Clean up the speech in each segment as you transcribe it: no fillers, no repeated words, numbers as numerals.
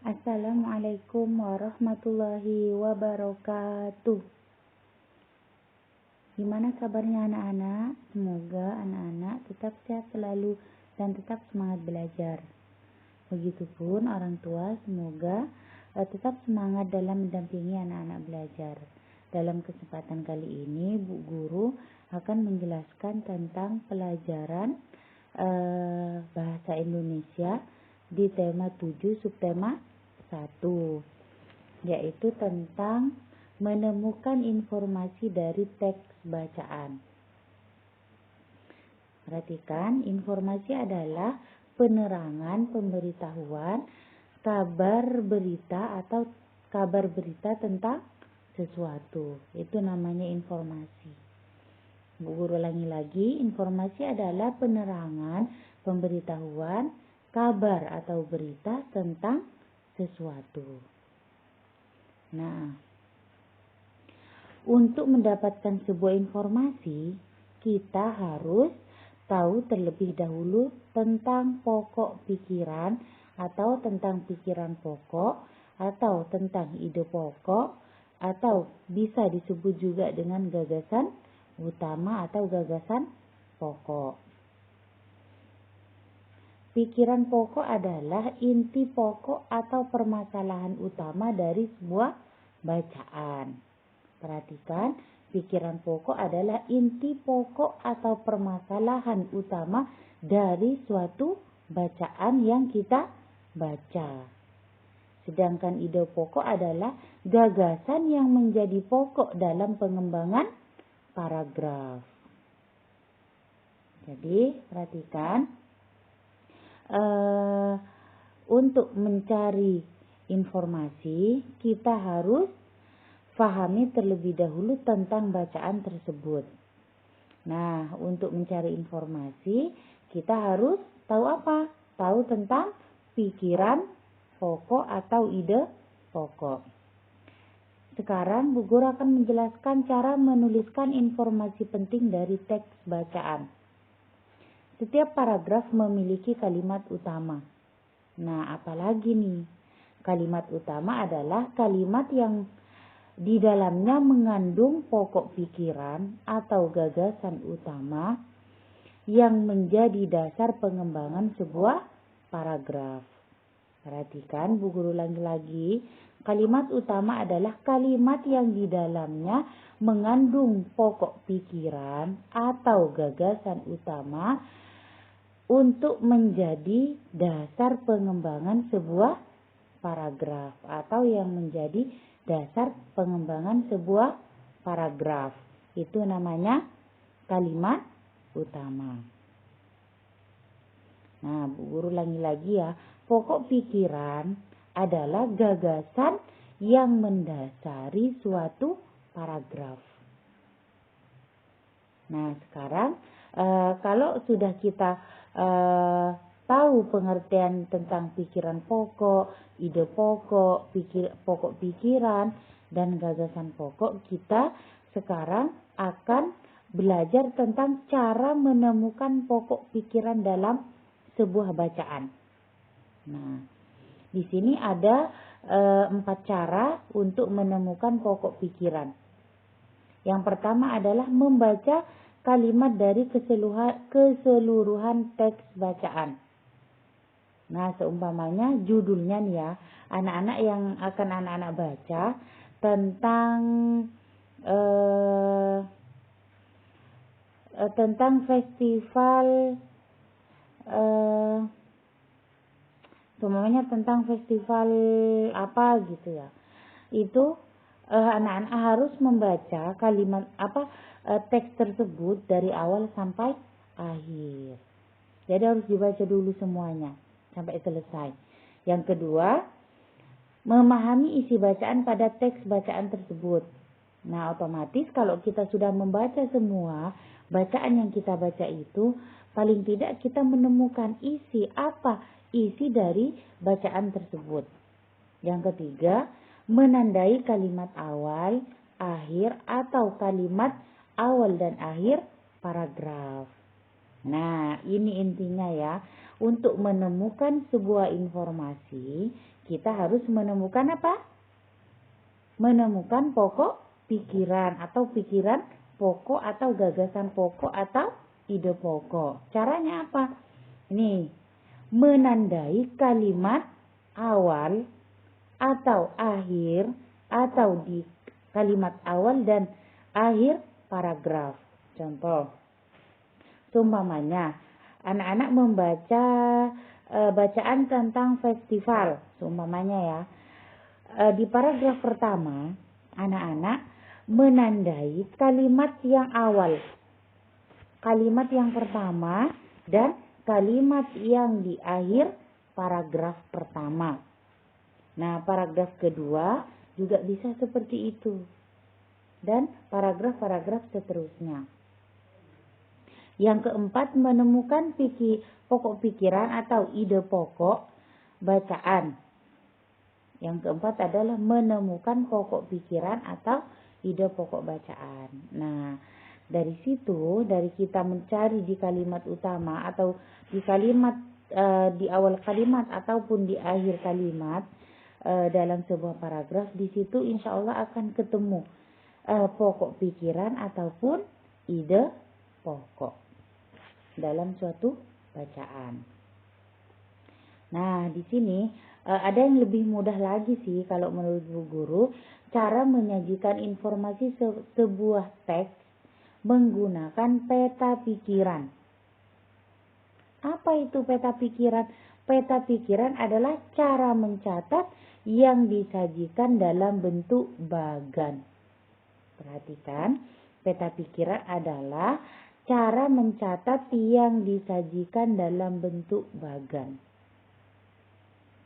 Assalamualaikum warahmatullahi wabarakatuh. Gimana kabarnya anak-anak? Semoga anak-anak tetap sehat selalu dan tetap semangat belajar. Begitupun orang tua, semoga tetap semangat dalam mendampingi anak-anak belajar. Dalam kesempatan kali ini, Bu Guru akan menjelaskan tentang pelajaran bahasa Indonesia di tema 7 subtema 1, yaitu tentang menemukan informasi dari teks bacaan. Perhatikan, informasi adalah penerangan, pemberitahuan, kabar berita atau kabar berita tentang sesuatu. Itu namanya informasi. Bu Guru ulangi lagi, informasi adalah penerangan, pemberitahuan, kabar atau berita tentang sesuatu. Nah, untuk mendapatkan sebuah informasi, kita harus tahu terlebih dahulu tentang pokok pikiran atau tentang pikiran pokok atau tentang ide pokok atau bisa disebut juga dengan gagasan utama atau gagasan pokok. Pikiran pokok adalah inti pokok atau permasalahan utama dari sebuah bacaan. Perhatikan, pikiran pokok adalah inti pokok atau permasalahan utama dari suatu bacaan yang kita baca. Sedangkan ide pokok adalah gagasan yang menjadi pokok dalam pengembangan paragraf. Jadi, perhatikan. Untuk mencari informasi, kita harus pahami terlebih dahulu tentang bacaan tersebut. Nah, untuk mencari informasi, kita harus tahu apa? Tahu tentang pikiran pokok atau ide pokok. Sekarang Bu Guru akan menjelaskan cara menuliskan informasi penting dari teks bacaan. Setiap paragraf memiliki kalimat utama. Nah, apalagi nih? Kalimat utama adalah kalimat yang di dalamnya mengandung pokok pikiran atau gagasan utama yang menjadi dasar pengembangan sebuah paragraf. Perhatikan, Bu Guru ulangi lagi. Kalimat utama adalah kalimat yang di dalamnya mengandung pokok pikiran atau gagasan utama untuk menjadi dasar pengembangan sebuah paragraf atau yang menjadi dasar pengembangan sebuah paragraf. Itu namanya kalimat utama. Nah, Bu Guru ulangi lagi ya. Pokok pikiran adalah gagasan yang mendasari suatu paragraf. Nah, sekarang kalau sudah kita tahu pengertian tentang pikiran pokok, ide pokok, pokok pikiran, dan gagasan pokok, kita sekarang akan belajar tentang cara menemukan pokok pikiran dalam sebuah bacaan. Nah, di sini ada 4 cara untuk menemukan pokok pikiran. Yang pertama adalah membaca kalimat dari keseluruhan teks bacaan. Nah, seumpamanya judulnya nih ya, anak-anak yang akan anak-anak baca tentang festival, seumpamanya tentang festival apa gitu ya. Itu anak-anak harus membaca kalimat teks tersebut dari awal sampai akhir. Jadi harus dibaca dulu semuanya sampai selesai. Yang kedua, memahami isi bacaan pada teks bacaan tersebut. Nah, otomatis kalau kita sudah membaca semua bacaan yang kita baca itu, paling tidak kita menemukan isi dari bacaan tersebut. Yang ketiga, menandai kalimat awal, akhir atau kalimat awal dan akhir paragraf. Nah, ini intinya ya. untuk menemukan sebuah informasi, kita harus menemukan apa? Menemukan pokok pikiran atau pikiran pokok atau gagasan pokok atau ide pokok. Caranya apa? Ini, menandai kalimat awal atau akhir atau di kalimat awal dan akhir paragraf. Contoh, seumpamanya anak-anak membaca bacaan tentang festival, seumpamanya ya. Di paragraf pertama, anak-anak menandai kalimat yang awal, kalimat yang pertama dan kalimat yang di akhir paragraf pertama. Nah, paragraf kedua juga bisa seperti itu. Dan paragraf-paragraf seterusnya. Yang keempat, menemukan pokok pikiran atau ide pokok bacaan. Yang keempat adalah menemukan pokok pikiran atau ide pokok bacaan. Nah, dari situ, dari kita mencari di kalimat utama atau di kalimat di awal kalimat ataupun di akhir kalimat dalam sebuah paragraf, di situ insya Allah akan ketemu pokok pikiran ataupun ide pokok dalam suatu bacaan. Nah, di sini ada yang lebih mudah lagi sih kalau menurut Bu Guru, cara menyajikan informasi sebuah teks menggunakan peta pikiran. Apa itu peta pikiran? Peta pikiran adalah cara mencatat yang disajikan dalam bentuk bagan. Perhatikan, peta pikiran adalah cara mencatat yang disajikan dalam bentuk bagan.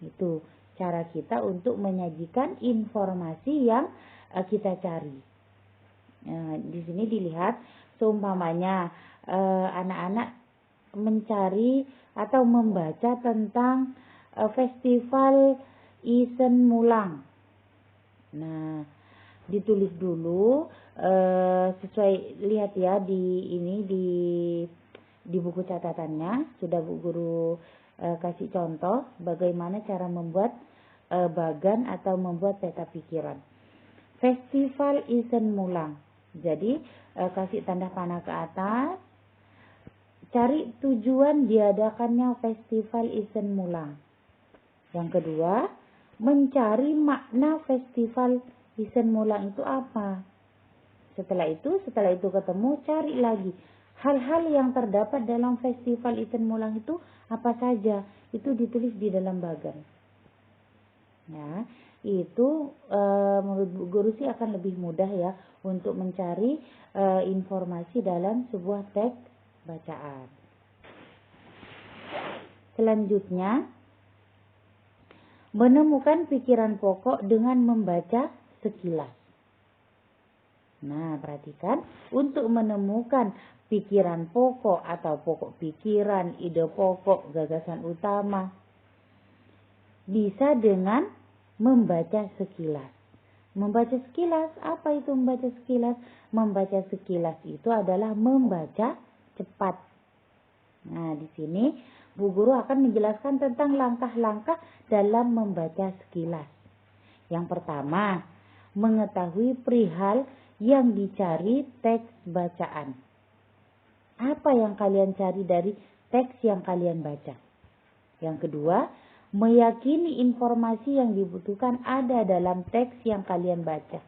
Itu cara kita untuk menyajikan informasi yang kita cari. Di sini dilihat, seumpamanya anak-anak mencari atau membaca tentang festival Isen Mulang. Nah, ditulis dulu sesuai, lihat ya di ini di buku catatannya sudah Bu Guru kasih contoh bagaimana cara membuat bagan atau membuat peta pikiran. Festival Isen Mulang. Jadi kasih tanda panah ke atas. Cari tujuan diadakannya festival Isen Mulang. Yang kedua, mencari makna festival Isen Mulang itu apa. Setelah itu ketemu, cari lagi hal-hal yang terdapat dalam festival Isen Mulang itu apa saja. Itu ditulis di dalam bagan. Ya, itu menurut Bu Guru sih akan lebih mudah ya untuk mencari informasi dalam sebuah teks bacaan. Selanjutnya, menemukan pikiran pokok dengan membaca sekilas. Nah, perhatikan, untuk menemukan pikiran pokok atau pokok pikiran, ide pokok, gagasan utama, bisa dengan membaca sekilas. Membaca sekilas, apa itu membaca sekilas? Membaca sekilas itu adalah membaca cepat. Nah, di sini Bu Guru akan menjelaskan tentang langkah-langkah dalam membaca sekilas. Yang pertama, mengetahui perihal yang dicari teks bacaan. Apa yang kalian cari dari teks yang kalian baca? Yang kedua, meyakini informasi yang dibutuhkan ada dalam teks yang kalian baca.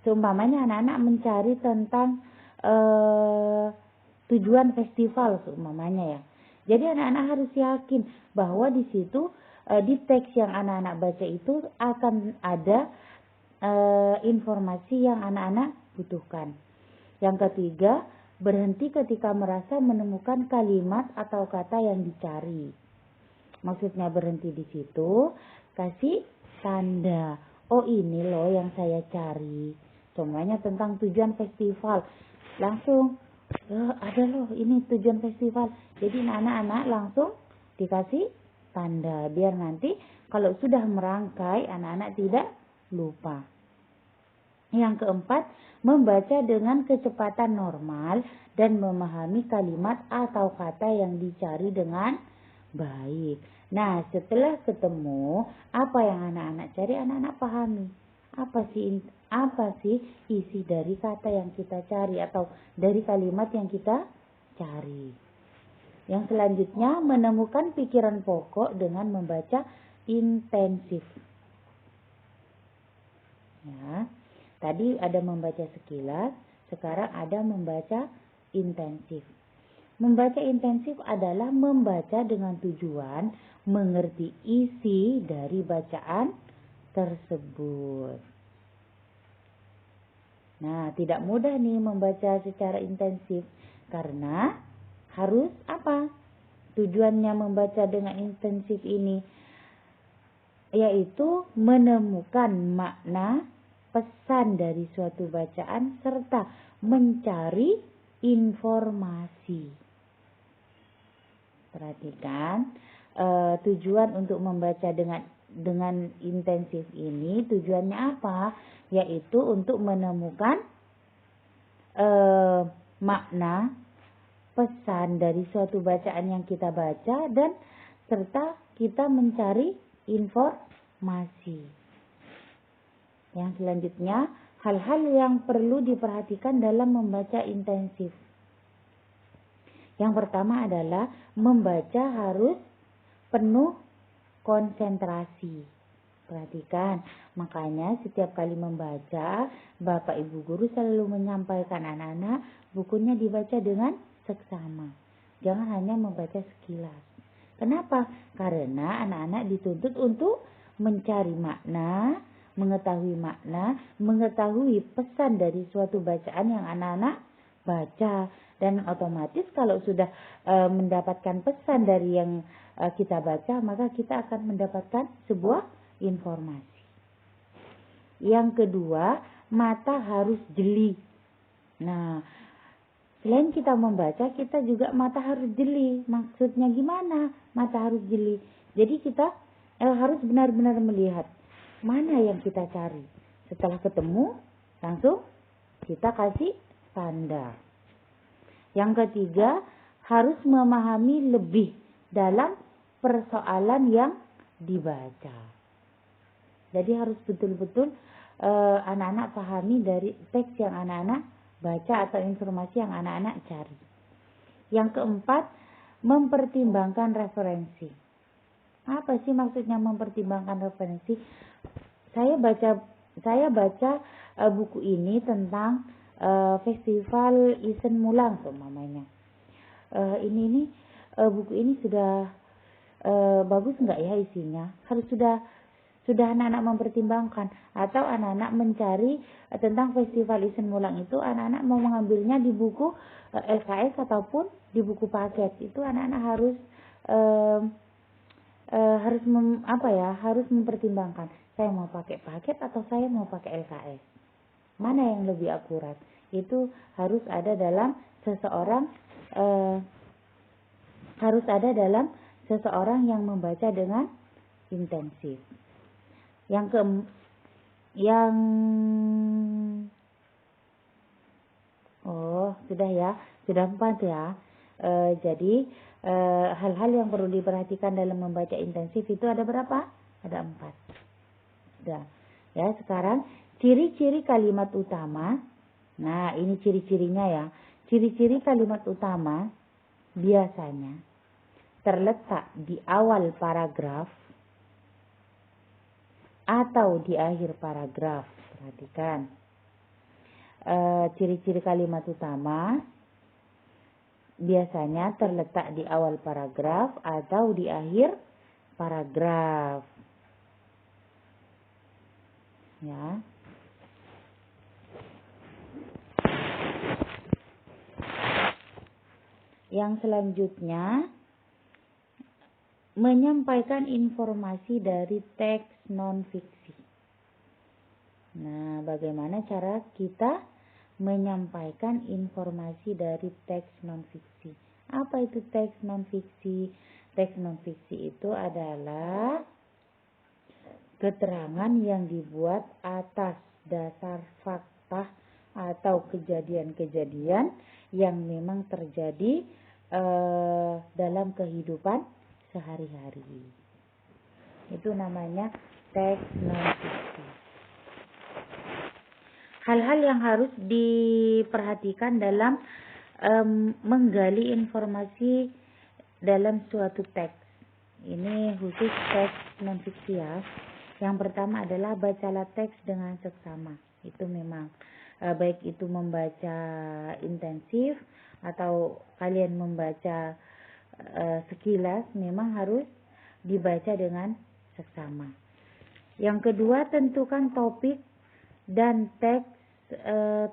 Seumpamanya anak-anak mencari tentang tujuan festival, seumpamanya ya. Jadi anak-anak harus yakin bahwa di situ di teks yang anak-anak baca itu akan ada informasi yang anak-anak butuhkan. Yang ketiga, berhenti ketika merasa menemukan kalimat atau kata yang dicari. Maksudnya berhenti di situ, kasih tanda. Oh, ini loh yang saya cari. Semuanya tentang tujuan festival. Langsung, ada loh ini tujuan festival. Jadi anak-anak langsung dikasih tanda. Biar nanti kalau sudah merangkai, anak-anak tidak lupa. Yang keempat, membaca dengan kecepatan normal dan memahami kalimat atau kata yang dicari dengan baik. Nah, setelah ketemu apa yang anak-anak cari, anak-anak pahami. Apa sih isi dari kata yang kita cari atau dari kalimat yang kita cari. Yang selanjutnya, menemukan pikiran pokok dengan membaca intensif. Ya, tadi ada membaca sekilas, sekarang ada membaca intensif. Membaca intensif adalah membaca dengan tujuan mengerti isi dari bacaan tersebut. Nah, tidak mudah nih membaca secara intensif karena harus apa? Tujuannya membaca dengan intensif ini yaitu menemukan makna pesan dari suatu bacaan serta mencari informasi. Perhatikan tujuan untuk membaca dengan intensif ini, tujuannya apa? Yaitu untuk menemukan makna pesan dari suatu bacaan yang kita baca dan serta kita mencari informasi. Yang selanjutnya, hal-hal yang perlu diperhatikan dalam membaca intensif. Yang pertama adalah membaca harus penuh konsentrasi. Perhatikan, makanya setiap kali membaca, Bapak Ibu Guru selalu menyampaikan anak-anak bukunya dibaca dengan seksama. Jangan hanya membaca sekilas. Kenapa? Karena anak-anak dituntut untuk mencari makna, mengetahui pesan dari suatu bacaan yang anak-anak baca. Dan otomatis kalau sudah mendapatkan pesan dari yang kita baca, maka kita akan mendapatkan sebuah informasi. Yang kedua, mata harus jeli. Nah, selain kita membaca, kita juga mata harus jeli. Maksudnya gimana? Mata harus jeli. Jadi kita harus benar-benar melihat mana yang kita cari. Setelah ketemu, langsung kita kasih tanda. Yang ketiga, harus memahami lebih dalam persoalan yang dibaca. Jadi harus betul-betul anak-anak pahami dari teks yang anak-anak baca atau informasi yang anak-anak cari. Yang keempat, mempertimbangkan referensi. Apa sih maksudnya mempertimbangkan referensi? Saya baca buku ini tentang festival Isen Mulang umpamanya. Buku ini sudah bagus enggak ya isinya? Harus sudah anak-anak mempertimbangkan, atau anak-anak mencari tentang festival Isen Mulang itu anak-anak mau mengambilnya di buku LKS ataupun di buku paket. Itu anak-anak harus mempertimbangkan, saya mau pakai paket atau saya mau pakai LKS, mana yang lebih akurat. Itu harus ada dalam seseorang yang membaca dengan intensif. Sudah 4 ya. Jadi hal-hal yang perlu diperhatikan dalam membaca intensif itu ada berapa? Ada 4. Sudah. Ya, sekarang ciri-ciri kalimat utama. Nah, ini ciri-cirinya ya. Ciri-ciri kalimat utama biasanya terletak di awal paragraf atau di akhir paragraf. Perhatikan. Ciri-ciri kalimat utama biasanya terletak di awal paragraf atau di akhir paragraf. Ya. Yang selanjutnya, menyampaikan informasi dari teks non-fiksi. Nah, bagaimana cara kita menyampaikan informasi dari teks non-fiksi? Apa itu teks non-fiksi? Teks non-fiksi itu adalah keterangan yang dibuat atas dasar fakta atau kejadian-kejadian yang memang terjadi dalam kehidupan sehari-hari. Itu namanya teks non-fiksi. Hal-hal yang harus diperhatikan dalam menggali informasi dalam suatu teks. Ini khusus teks non-fiksi ya. Yang pertama adalah bacalah teks dengan seksama. Itu memang baik itu membaca intensif atau kalian membaca sekilas, memang harus dibaca dengan seksama. Yang kedua, tentukan topik dan teks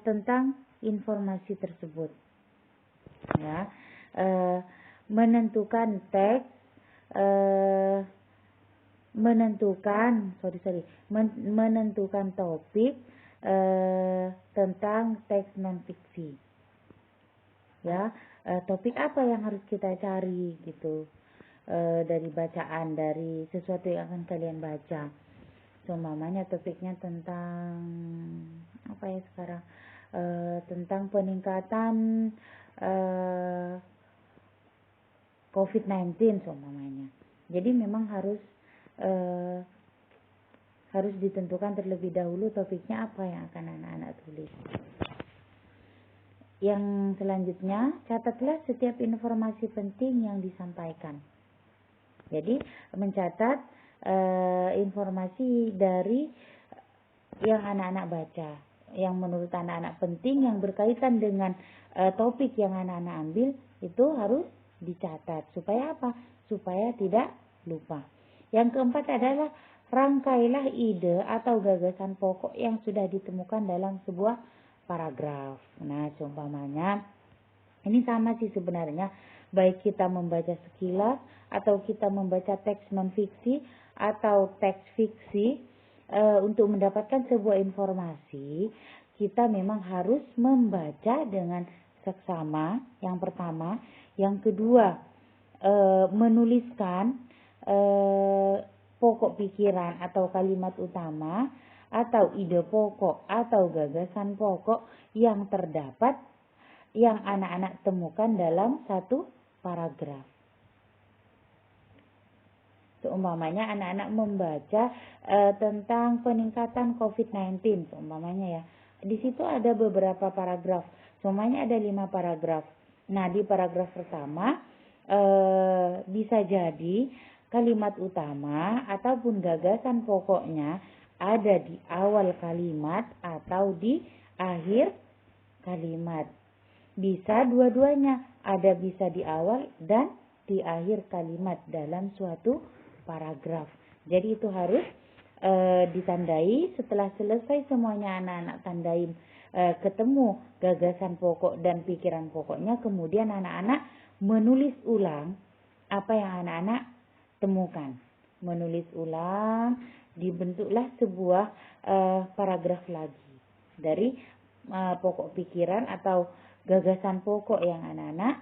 tentang informasi tersebut. Ya, menentukan teks, menentukan topik tentang teks non-fiksi. Ya, topik apa yang harus kita cari gitu dari bacaan, dari sesuatu yang akan kalian baca. Umpamanya topiknya tentang apa ya sekarang, tentang peningkatan COVID-19 umpamanya. Jadi memang harus ditentukan terlebih dahulu topiknya apa yang akan anak-anak tulis. Yang selanjutnya, catatlah setiap informasi penting yang disampaikan. Jadi mencatat informasi dari yang anak-anak baca, yang menurut anak-anak penting, yang berkaitan dengan topik yang anak-anak ambil, itu harus dicatat. Supaya apa? Supaya tidak lupa. Yang keempat adalah rangkailah ide atau gagasan pokok yang sudah ditemukan dalam sebuah paragraf. Nah, contohnya ini sama sih sebenarnya, baik kita membaca sekilas atau kita membaca teks non-fiksi atau teks fiksi, untuk mendapatkan sebuah informasi, kita memang harus membaca dengan seksama, yang pertama. Yang kedua, menuliskan pokok pikiran atau kalimat utama atau ide pokok atau gagasan pokok yang terdapat, yang anak-anak temukan dalam satu paragraf. Seumpamanya anak-anak membaca tentang peningkatan COVID-19, seumpamanya ya. Di situ ada beberapa paragraf, semuanya ada 5 paragraf. Nah, di paragraf pertama bisa jadi kalimat utama ataupun gagasan pokoknya ada di awal kalimat atau di akhir kalimat. Bisa dua-duanya, ada bisa di awal dan di akhir kalimat dalam suatu paragraf. Jadi itu harus ditandai. Setelah selesai semuanya anak-anak tandain, ketemu gagasan pokok dan pikiran pokoknya, kemudian anak-anak menulis ulang apa yang anak-anak temukan. Menulis ulang, dibentuklah sebuah paragraf lagi dari pokok pikiran atau gagasan pokok yang anak-anak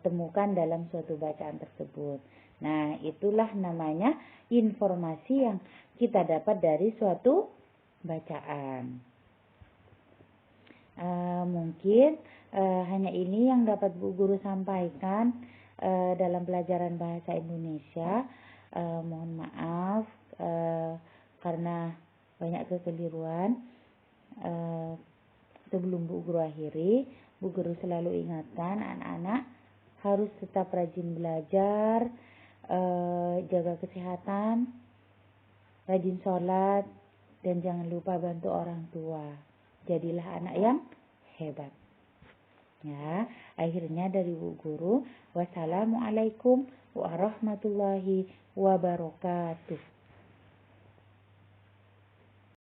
temukan dalam suatu bacaan tersebut. Nah, itulah namanya informasi yang kita dapat dari suatu bacaan. Mungkin hanya ini yang dapat Bu Guru sampaikan dalam pelajaran bahasa Indonesia. Mohon maaf karena banyak kekeliruan. Sebelum Bu Guru akhiri, Bu Guru selalu ingatkan anak-anak harus tetap rajin belajar, jaga kesehatan, rajin sholat, dan jangan lupa bantu orang tua. Jadilah anak yang hebat. Ya, akhirnya dari Bu Guru, wassalamualaikum warahmatullahi wabarakatuh.